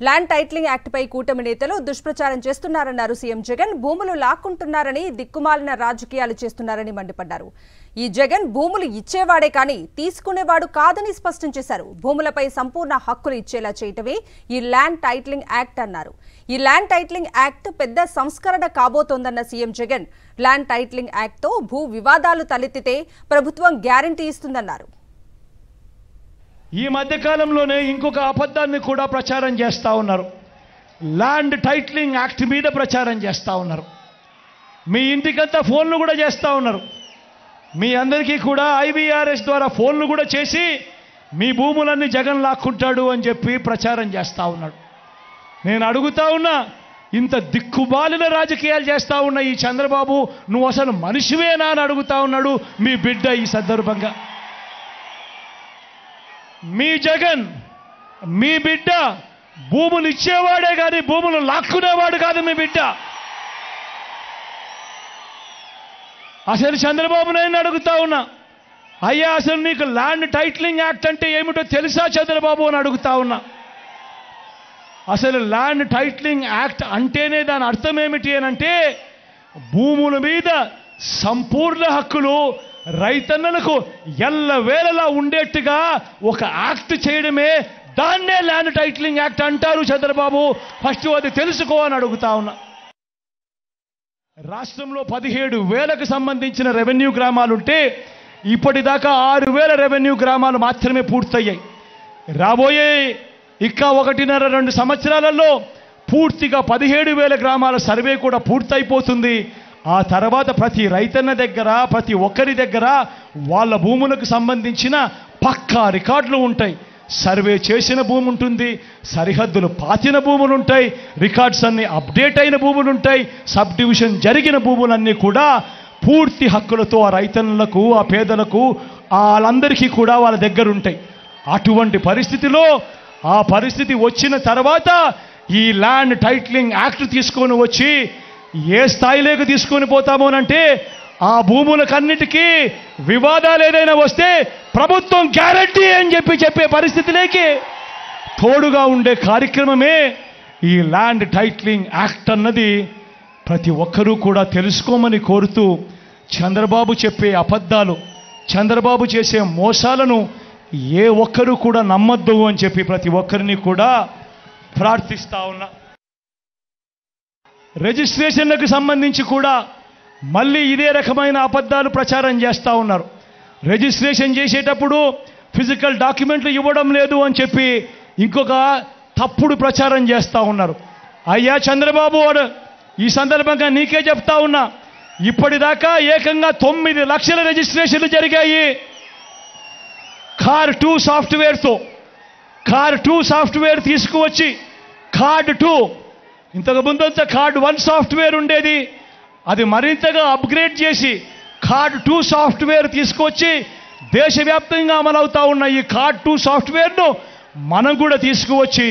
Land titling act పై కూటమి నేతలు దుష్ప్రచారం చేస్తున్నారన్నారు సీఎం జగన్. భూములు లాక్కుంటున్నారని, దిక్కుమాలిన రాజకీయాలు చేస్తున్నారని మండిపడ్డారు. ఈ జగన్ భూములు ఇచ్చేవాడే కానీ తీసుకునేవాడు కాదని స్పష్టం చేశారు. భూములపై సంపూర్ణ హక్కులు ఇచ్చేలా చేయటమే ఈ ల్యాండ్ టైటిలింగ్ యాక్ట్ అన్నారు. ఈ ల్యాండ్ టైటిలింగ్ యాక్ట్ పెద్ద సంస్కరణ కాబోతోందన్న CM Jagan, land titling act తో భూ వివాదాలు తలెత్తితే ప్రభుత్వం గ్యారంటీ ఇస్తుందన్నారు. ఈ మధ్యకాలంలోనే ఇంకొక అబద్ధాన్ని కూడా ప్రచారం చేస్తూ ఉన్నారు. ల్యాండ్ టైటిలింగ్ యాక్ట్ మీద ప్రచారం చేస్తూ ఉన్నారు. మీ ఇంటికంతా ఫోన్లు కూడా చేస్తూ ఉన్నారు. మీ అందరికీ కూడా IVRS ద్వారా ఫోన్లు కూడా చేసి మీ భూములన్నీ జగన్ లాక్కుంటాడు అని చెప్పి ప్రచారం చేస్తూ ఉన్నాడు. నేను అడుగుతా ఉన్నా, ఇంత దిక్కుమాలిన రాజకీయాలు చేస్తూ ఉన్న ఈ చంద్రబాబు, నువ్వు అసలు మనిషివేనా అని అడుగుతా ఉన్నాడు మీ బిడ్డ. ఈ సందర్భంగా మీ జగన్, మీ బిడ్డ భూములు ఇచ్చేవాడే కానీ భూములు లాక్కునేవాడు కాదు మీ బిడ్డ. అసలు చంద్రబాబు నాయుడు అడుగుతా ఉన్నా, అయ్యా అసలు నీకు ల్యాండ్ టైటిలింగ్ యాక్ట్ అంటే ఏమిటో తెలుసా చంద్రబాబు అని అడుగుతా ఉన్నా. అసలు ల్యాండ్ టైటిలింగ్ యాక్ట్ అంటేనే దాని అర్థం ఏమిటి అని అంటే, భూముల మీద సంపూర్ణ హక్కులు రైతన్నలకు ఎల్లవేళలా ఉండేట్టుగా ఒక యాక్ట్ చేయడమే, దాన్నే ల్యాండ్ టైటిలింగ్ యాక్ట్ అంటారు చంద్రబాబు. ఫస్ట్ అది తెలుసుకో అని అడుగుతా ఉన్నా. రాష్ట్రంలో 17,000కు సంబంధించిన రెవెన్యూ గ్రామాలుంటే ఇప్పటిదాకా 6,000 రెవెన్యూ గ్రామాలు మాత్రమే పూర్తయ్యాయి. రాబోయే ఇంకా 1.5-2 సంవత్సరాలలో పూర్తిగా 17,000 గ్రామాల సర్వే కూడా పూర్తయిపోతుంది. ఆ తర్వాత ప్రతి రైతన్న దగ్గర, ప్రతి ఒక్కరి దగ్గర వాళ్ళ భూములకు సంబంధించిన పక్కా రికార్డులు ఉంటాయి. సర్వే చేసిన భూమి ఉంటుంది, సరిహద్దులు పాతిన భూములు ఉంటాయి, రికార్డ్స్ అన్ని అప్డేట్ అయిన భూములు ఉంటాయి, సబ్ డివిజన్ జరిగిన భూములన్నీ కూడా పూర్తి హక్కులతో ఆ రైతన్నులకు, ఆ పేదలకు, వాళ్ళందరికీ కూడా వాళ్ళ దగ్గర ఉంటాయి. అటువంటి పరిస్థితిలో, ఆ పరిస్థితి వచ్చిన తర్వాత ఈ ల్యాండ్ టైటిలింగ్ యాక్ట్ తీసుకొని వచ్చి ఏ స్థాయిలోకి తీసుకొని పోతామోనంటే, ఆ భూములకన్నిటికీ వివాదాలు ఏదైనా వస్తే ప్రభుత్వం గ్యారంటీ అని చెప్పే పరిస్థితిలోకి తోడుగా ఉండే కార్యక్రమమే ఈ ల్యాండ్ టైటిలింగ్ యాక్ట్ అన్నది ప్రతి ఒక్కరూ కూడా తెలుసుకోమని కోరుతూ, చంద్రబాబు చెప్పే అబద్ధాలు, చంద్రబాబు చేసే మోసాలను ఏ ఒక్కరూ కూడా నమ్మొద్దు అని చెప్పి ప్రతి ఒక్కరిని కూడా ప్రార్థిస్తా ఉన్నా. రిజిస్ట్రేషన్లకు సంబంధించి కూడా మళ్ళీ ఇదే రకమైన అబద్ధాలు ప్రచారం చేస్తూ ఉన్నారు. రిజిస్ట్రేషన్ చేసేటప్పుడు ఫిజికల్ డాక్యుమెంట్లు ఇవ్వడం లేదు అని చెప్పి ఇంకొక తప్పుడు ప్రచారం చేస్తూ ఉన్నారు. అయ్యా చంద్రబాబు, ఈ సందర్భంగా నీకే చెప్తా ఉన్నా, ఇప్పటిదాకా ఏకంగా 9 లక్షల రిజిస్ట్రేషన్లు జరిగాయి కార్ 2 సాఫ్ట్వేర్తో. కార్ 2 సాఫ్ట్వేర్ తీసుకువచ్చి కార్డ్ 2, ఇంతకు ముందంతా కార్డ్ 1 సాఫ్ట్వేర్ ఉండేది, అది మరింతగా అప్గ్రేడ్ చేసి కార్డ్ 2 సాఫ్ట్వేర్ తీసుకొచ్చి దేశవ్యాప్తంగా అమలవుతా ఉన్న ఈ కార్డ్ 2 సాఫ్ట్వేర్ను మనం కూడా తీసుకువచ్చి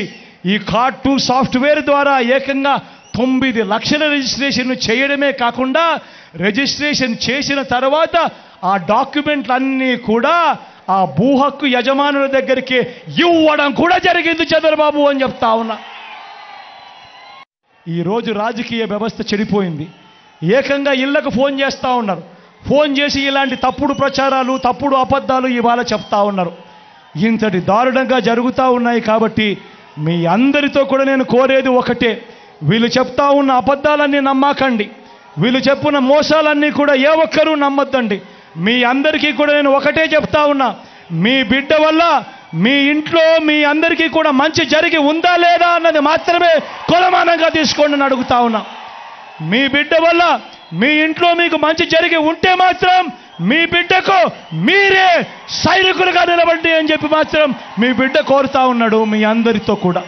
ఈ కార్డ్ 2 సాఫ్ట్వేర్ ద్వారా ఏకంగా 9 లక్షల రిజిస్ట్రేషన్ చేయడమే కాకుండా, రిజిస్ట్రేషన్ చేసిన తర్వాత ఆ డాక్యుమెంట్లన్నీ కూడా ఆ భూ హక్కు యజమానుల దగ్గరికి ఇవ్వడం కూడా జరిగింది చంద్రబాబు అని చెప్తా ఉన్నా. ఈరోజు రాజకీయ వ్యవస్థ చెడిపోయింది. ఏకంగా ఇళ్లకు ఫోన్ చేస్తూ ఉన్నారు. ఫోన్ చేసి ఇలాంటి తప్పుడు ప్రచారాలు, తప్పుడు అబద్ధాలు ఇవాళ చెప్తా ఉన్నారు. ఇంతటి దారుణంగా జరుగుతూ ఉన్నాయి. కాబట్టి మీ అందరితో కూడా నేను కోరేది ఒకటే, వీళ్ళు చెప్తా ఉన్న అబద్ధాలన్నీ నమ్మకండి, వీళ్ళు చెప్పున్న మోసాలన్నీ కూడా ఏ ఒక్కరూ నమ్మొద్దండి. మీ అందరికీ కూడా నేను ఒకటే చెప్తా ఉన్నా, మీ బిడ్డ వల్ల మీ ఇంట్లో మీ అందరికీ కూడా మంచి జరిగి ఉందా లేదా అన్నది మాత్రమే కొలమానంగా తీసుకోండి అని అడుగుతా ఉన్నా. మీ బిడ్డ వల్ల మీ ఇంట్లో మీకు మంచి జరిగి ఉంటే మాత్రం మీ బిడ్డకు మీరే సైనికులుగా నిలబడి అని చెప్పి మాత్రం మీ బిడ్డ కోరుతా ఉన్నాడు మీ అందరితో కూడా.